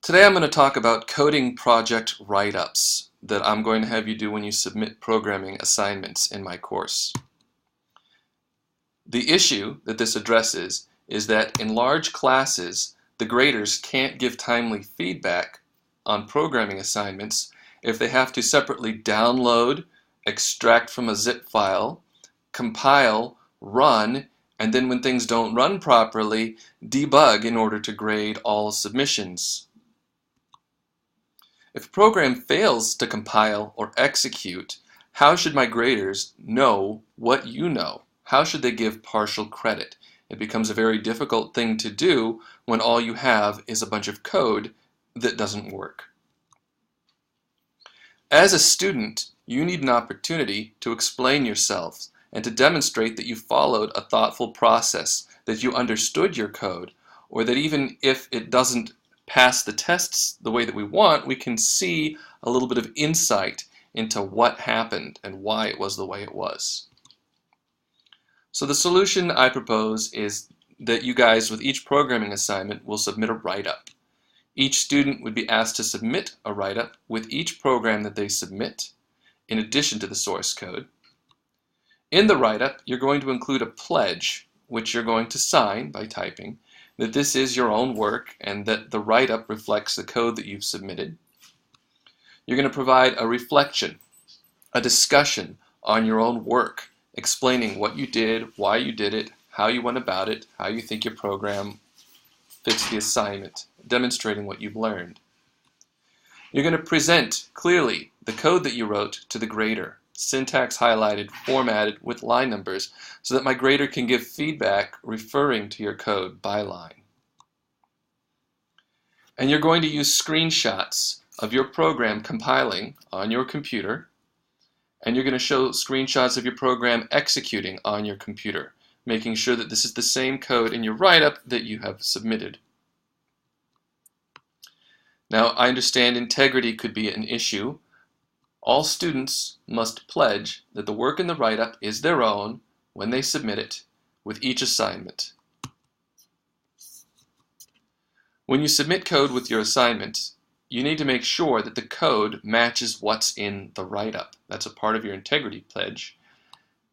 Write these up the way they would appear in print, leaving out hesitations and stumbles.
Today I'm going to talk about coding project write-ups that I'm going to have you do when you submit programming assignments in my course. The issue that this addresses is that in large classes, the graders can't give timely feedback on programming assignments if they have to separately download, extract from a zip file, compile, run, and then when things don't run properly, debug in order to grade all submissions. If a program fails to compile or execute, how should my graders know what you know? How should they give partial credit? It becomes a very difficult thing to do when all you have is a bunch of code that doesn't work. As a student, you need an opportunity to explain yourselves and to demonstrate that you followed a thoughtful process, that you understood your code, or that even if it doesn't pass the tests the way that we want, we can see a little bit of insight into what happened and why it was the way it was. So the solution I propose is that you guys with each programming assignment will submit a write-up. Each student would be asked to submit a write-up with each program that they submit, in addition to the source code. In the write-up, you're going to include a pledge, which you're going to sign by typing, that this is your own work and that the write-up reflects the code that you've submitted. You're going to provide a reflection, a discussion on your own work, explaining what you did, why you did it, how you went about it, how you think your program fits the assignment, demonstrating what you've learned. You're going to present clearly the code that you wrote to the grader, syntax highlighted, formatted with line numbers, so that my grader can give feedback referring to your code by line. And you're going to use screenshots of your program compiling on your computer, and you're going to show screenshots of your program executing on your computer, making sure that this is the same code in your write-up that you have submitted. Now, I understand integrity could be an issue. All students must pledge that the work in the write-up is their own when they submit it with each assignment. When you submit code with your assignment, you need to make sure that the code matches what's in the write-up. That's a part of your integrity pledge.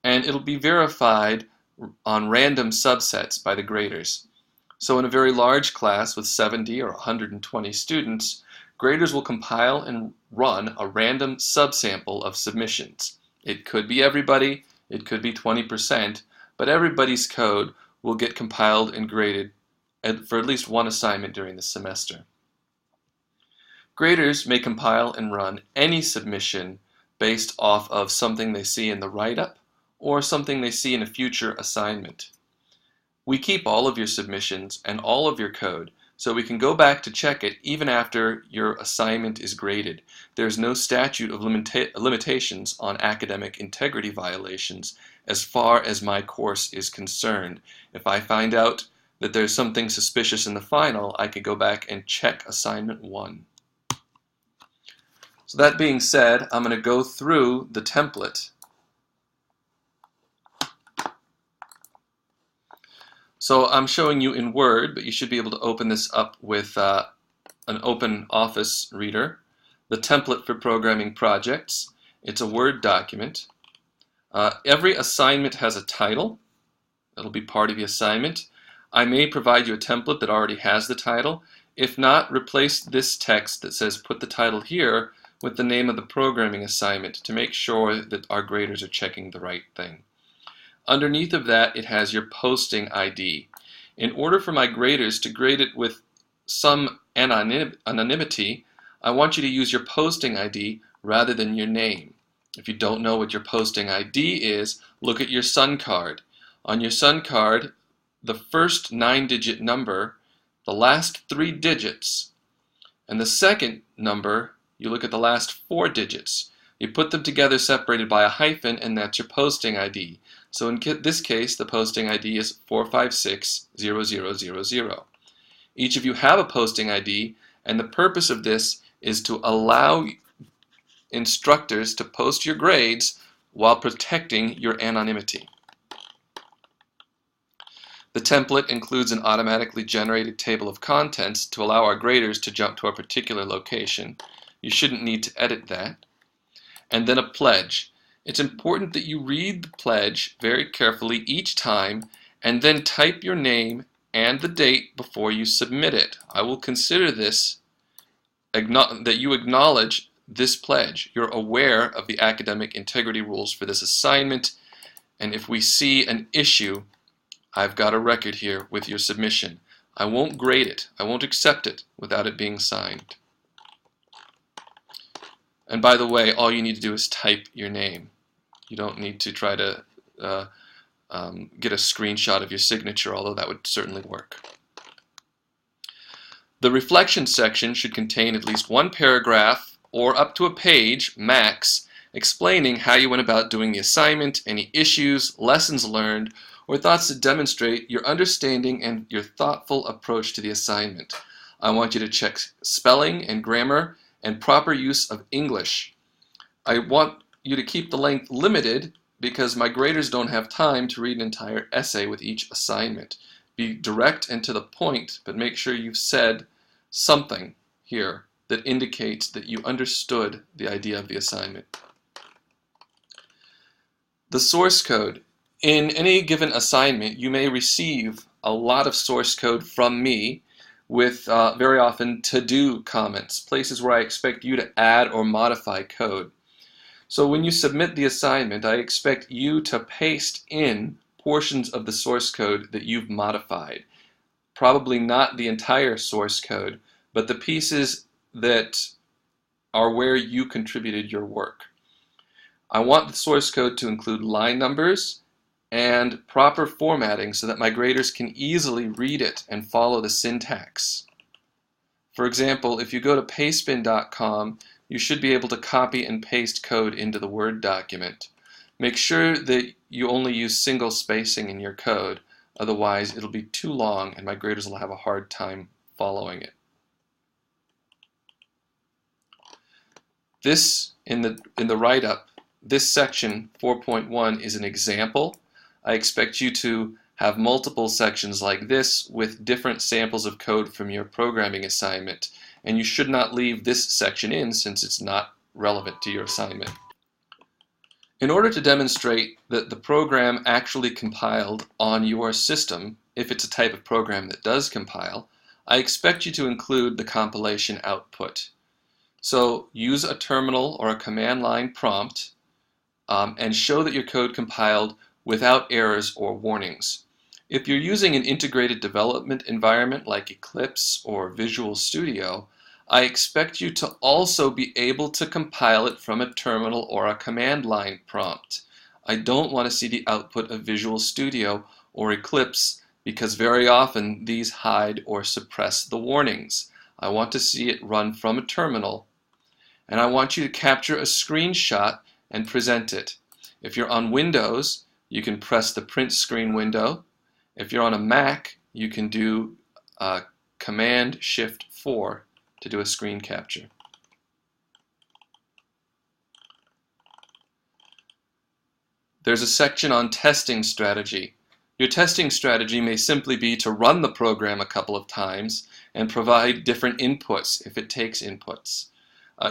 And it'll be verified on random subsets by the graders. So in a very large class with 70 or 120 students, graders will compile and run a random subsample of submissions. It could be everybody, it could be 20%, but everybody's code will get compiled and graded for at least one assignment during the semester. Graders may compile and run any submission based off of something they see in the write-up or something they see in a future assignment. We keep all of your submissions and all of your code, so we can go back to check it even after your assignment is graded. There's no statute of limitations on academic integrity violations as far as my course is concerned. If I find out that there's something suspicious in the final, I could go back and check assignment 1. So that being said, I'm going to go through the template. So I'm showing you in Word, but you should be able to open this up with an open Office reader. The template for programming projects. It's a Word document. Every assignment has a title. It'll be part of the assignment. I may provide you a template that already has the title. If not, replace this text that says put the title here with the name of the programming assignment to make sure that our graders are checking the right thing. Underneath of that, it has your posting ID. In order for my graders to grade it with some anonymity, I want you to use your posting ID rather than your name. If you don't know what your posting ID is, look at your Sun card. On your Sun card, the first 9-digit number, the last 3 digits, and the second number, you look at the last 4 digits. You put them together separated by a hyphen, and that's your posting ID. So in this case, the posting ID is 4560000. Each of you have a posting ID, and the purpose of this is to allow instructors to post your grades while protecting your anonymity. The template includes an automatically generated table of contents to allow our graders to jump to a particular location. You shouldn't need to edit that. And then a pledge. It's important that you read the pledge very carefully each time and then type your name and the date before you submit it. I will consider this that you acknowledge this pledge. You're aware of the academic integrity rules for this assignment, and if we see an issue, I've got a record here with your submission. I won't grade it. I won't accept it without it being signed. And by the way, all you need to do is type your name. You don't need to try to get a screenshot of your signature, although that would certainly work. The reflection section should contain at least one paragraph or up to a page, max, explaining how you went about doing the assignment, any issues, lessons learned, or thoughts that demonstrate your understanding and your thoughtful approach to the assignment. I want you to check spelling and grammar and proper use of English. I want you to keep the length limited because my graders don't have time to read an entire essay with each assignment. Be direct and to the point, but make sure you've said something here that indicates that you understood the idea of the assignment. The source code. In any given assignment, you may receive a lot of source code from me with very often to-do comments, places where I expect you to add or modify code. So when you submit the assignment, I expect you to paste in portions of the source code that you've modified. Probably not the entire source code, but the pieces that are where you contributed your work. I want the source code to include line numbers and proper formatting so that my graders can easily read it and follow the syntax. For example, if you go to pastebin.com, you should be able to copy and paste code into the Word document. Make sure that you only use single spacing in your code, otherwise it'll be too long and my graders will have a hard time following it. This, in the write-up, this section 4.1 is an example. I expect you to have multiple sections like this with different samples of code from your programming assignment, and you should not leave this section in since it's not relevant to your assignment. In order to demonstrate that the program actually compiled on your system, if it's a type of program that does compile, I expect you to include the compilation output. So use a terminal or a command line prompt and show that your code compiled without errors or warnings. If you're using an integrated development environment like Eclipse or Visual Studio, I expect you to also be able to compile it from a terminal or a command line prompt. I don't want to see the output of Visual Studio or Eclipse because very often these hide or suppress the warnings. I want to see it run from a terminal, and I want you to capture a screenshot and present it. If you're on Windows, you can press the print screen window. If you're on a Mac, you can do Command-Shift-4 to do a screen capture. There's a section on testing strategy. Your testing strategy may simply be to run the program a couple of times and provide different inputs if it takes inputs.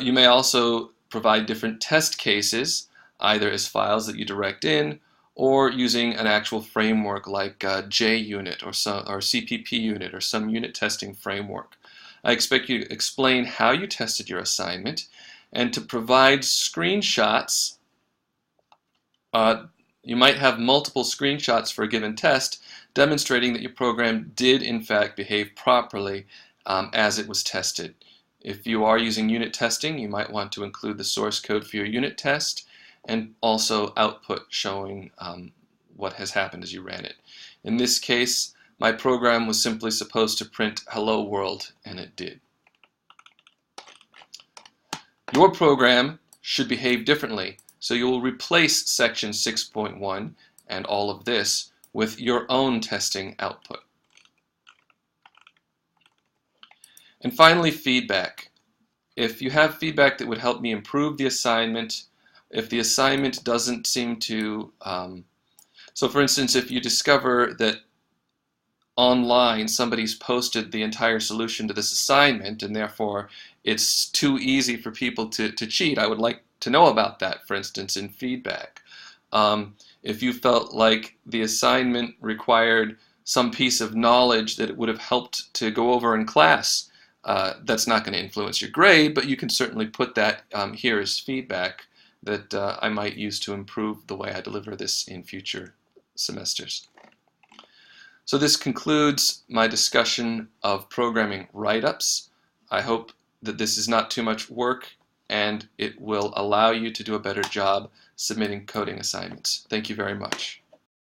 You may also provide different test cases, either as files that you direct in or using an actual framework like JUnit or CPP unit or some unit testing framework. I expect you to explain how you tested your assignment and to provide screenshots. You might have multiple screenshots for a given test demonstrating that your program did in fact behave properly as it was tested. If you are using unit testing, you might want to include the source code for your unit test and also output showing what has happened as you ran it. In this case, my program was simply supposed to print "Hello World," and it did. Your program should behave differently, so you will replace section 6.1 and all of this with your own testing output. And finally, feedback. If you have feedback that would help me improve the assignment, if the assignment doesn't seem to, so for instance, if you discover that online somebody's posted the entire solution to this assignment and therefore it's too easy for people to cheat. I would like to know about that, for instance, in feedback. If you felt like the assignment required some piece of knowledge that it would have helped to go over in class, that's not going to influence your grade, but you can certainly put that here as feedback that I might use to improve the way I deliver this in future semesters. So this concludes my discussion of programming write-ups. I hope that this is not too much work and it will allow you to do a better job submitting coding assignments. Thank you very much.